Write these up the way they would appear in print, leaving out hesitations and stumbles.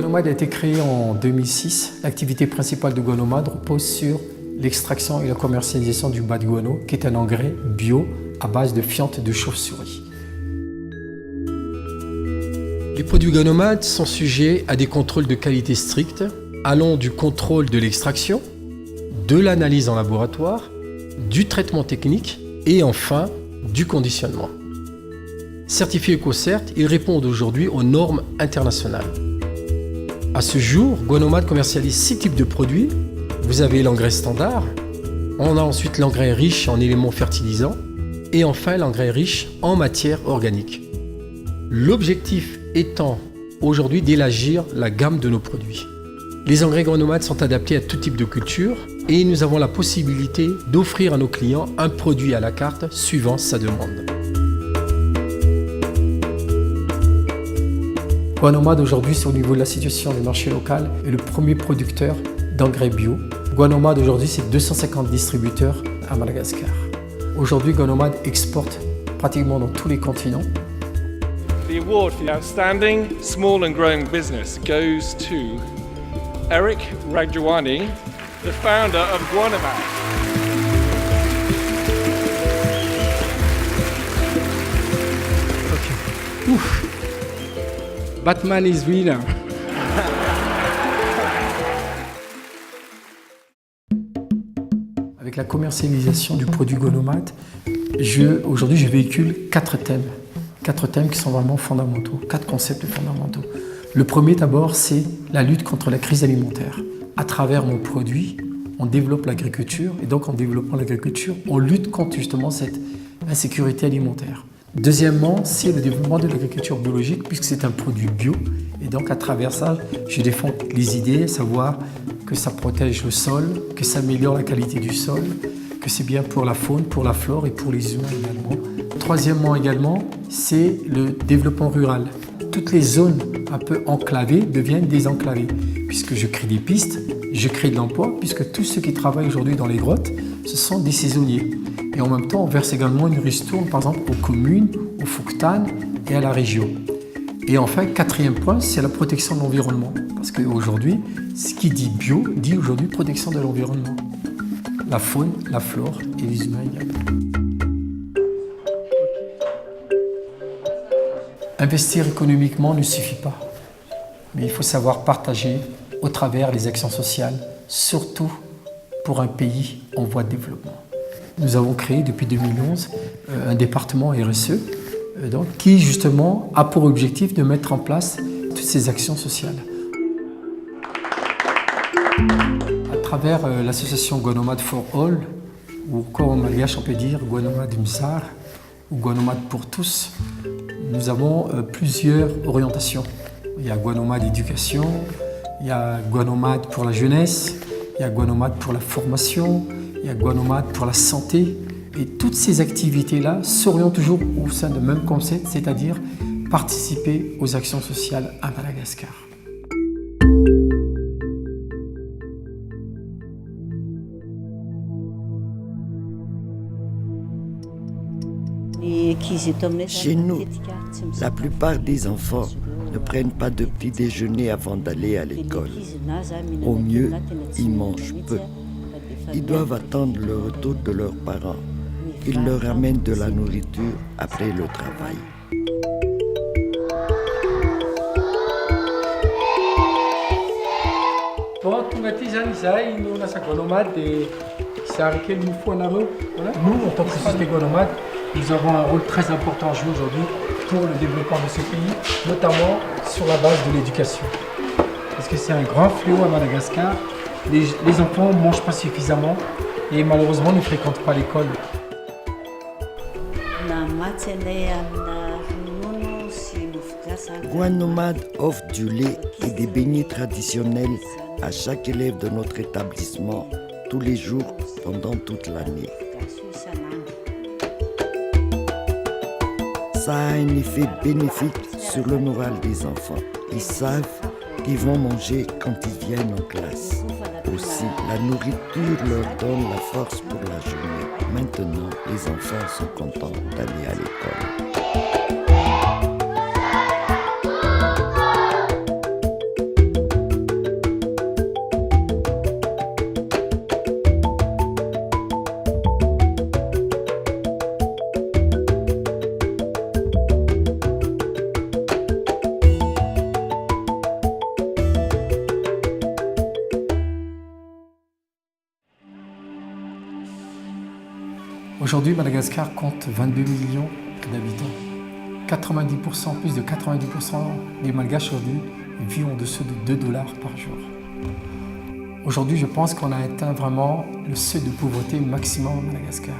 Guanomad a été créé en 2006. L'activité principale de Guanomad repose sur l'extraction et la commercialisation du bas de guano, qui est un engrais bio à base de fientes de chauve-souris. Les produits Guanomad sont sujets à des contrôles de qualité stricts, allant du contrôle de l'extraction, de l'analyse en laboratoire, du traitement technique et enfin du conditionnement. Certifiés EcoCert, ils répondent aujourd'hui aux normes internationales. À ce jour, Guanomad commercialise 6 types de produits. Vous avez l'engrais standard, on a ensuite l'engrais riche en éléments fertilisants et enfin l'engrais riche en matière organique. L'objectif étant aujourd'hui d'élargir la gamme de nos produits. Les engrais Guanomad sont adaptés à tout type de culture et nous avons la possibilité d'offrir à nos clients un produit à la carte suivant sa demande. Guanomad aujourd'hui, c'est au niveau de la situation du marché local, est le premier producteur d'engrais bio. Guanomad aujourd'hui, c'est 250 distributeurs à Madagascar. Aujourd'hui, Guanomad exporte pratiquement dans tous les continents. The award for the outstanding small and growing business goes to Eric Rajwani, the founder of Guanomad. Okay. Oof. Batman is winner. Avec la commercialisation du produit Guanomad, aujourd'hui je véhicule 4 thèmes. 4 thèmes qui sont vraiment fondamentaux, 4 concepts fondamentaux. Le premier d'abord, c'est la lutte contre la crise alimentaire. À travers mon produit, on développe l'agriculture et donc en développant l'agriculture, on lutte contre justement cette insécurité alimentaire. Deuxièmement, c'est le développement de l'agriculture biologique puisque c'est un produit bio et donc à travers ça, je défends les idées, à savoir que ça protège le sol, que ça améliore la qualité du sol, que c'est bien pour la faune, pour la flore et pour les humains également. Troisièmement également, c'est le développement rural. Toutes les zones un peu enclavées deviennent désenclavées puisque je crée des pistes, je crée de l'emploi puisque tous ceux qui travaillent aujourd'hui dans les grottes, ce sont des saisonniers. Et en même temps, on verse également une ristourne, par exemple, aux communes, aux Fouctanes et à la région. Et enfin, quatrième point, c'est la protection de l'environnement. Parce qu'aujourd'hui, ce qui dit bio, dit aujourd'hui protection de l'environnement. La faune, la flore et les humains également. Investir économiquement ne suffit pas. Mais il faut savoir partager au travers les actions sociales, surtout pour un pays en voie de développement. Nous avons créé depuis 2011 un département RSE qui justement a pour objectif de mettre en place toutes ces actions sociales. À travers l'association Guanomad for All, ou encore en malgache on peut dire Guanomad Msar, ou Guanomad pour tous, nous avons plusieurs orientations. Il y a Guanomad éducation, il y a Guanomad pour la jeunesse, il y a Guanomad pour la formation, il y a Guanomad pour la santé. Et toutes ces activités-là s'orientent toujours au sein du même concept, c'est-à-dire participer aux actions sociales à Madagascar. Chez nous, la plupart des enfants ne prennent pas de petit déjeuner avant d'aller à l'école. Au mieux, ils mangent peu. Ils doivent attendre le retour de leurs parents. Ils leur amènent de la nourriture après le travail. Nous, en tant que société Guanomad, nous avons un rôle très important à jouer aujourd'hui pour le développement de ce pays, notamment sur la base de l'éducation. Parce que c'est un grand fléau à Madagascar. Les enfants ne mangent pas suffisamment et malheureusement ne fréquentent pas l'école. Guanomad offre du lait et des beignets traditionnels à chaque élève de notre établissement tous les jours pendant toute l'année. Ça a un effet bénéfique sur le moral des enfants. Ils savent qu'ils vont manger quand ils viennent en classe. Aussi, la nourriture leur donne la force pour la journée. Maintenant, les enfants sont contents d'aller à l'école. Aujourd'hui, Madagascar compte 22 millions d'habitants. 90%, plus de 90% des Malgaches aujourd'hui vivent en dessous de 2 $ par jour. Aujourd'hui, je pense qu'on a atteint vraiment le seuil de pauvreté maximum à Madagascar.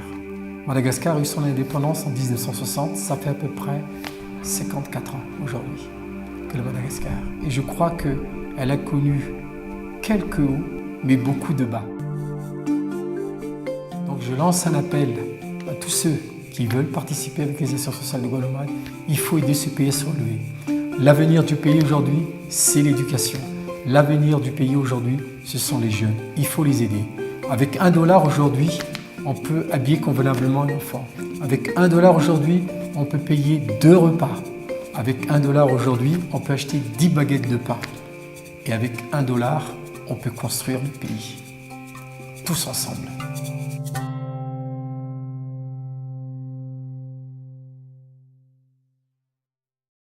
Madagascar a eu son indépendance en 1960, ça fait à peu près 54 ans aujourd'hui que le Madagascar. Et je crois qu'elle a connu quelques hauts, mais beaucoup de bas. Donc je lance un appel à tous ceux qui veulent participer avec les actions sociales de Guadeloupe. Il faut aider ce pays à se relever. L'avenir du pays aujourd'hui, c'est l'éducation. L'avenir du pays aujourd'hui, ce sont les jeunes. Il faut les aider. Avec 1 $ aujourd'hui, on peut habiller convenablement un enfant. Avec 1 $ aujourd'hui, on peut payer 2 repas. Avec 1 $ aujourd'hui, on peut acheter 10 baguettes de pain. Et avec 1 $, on peut construire le pays. Tous ensemble.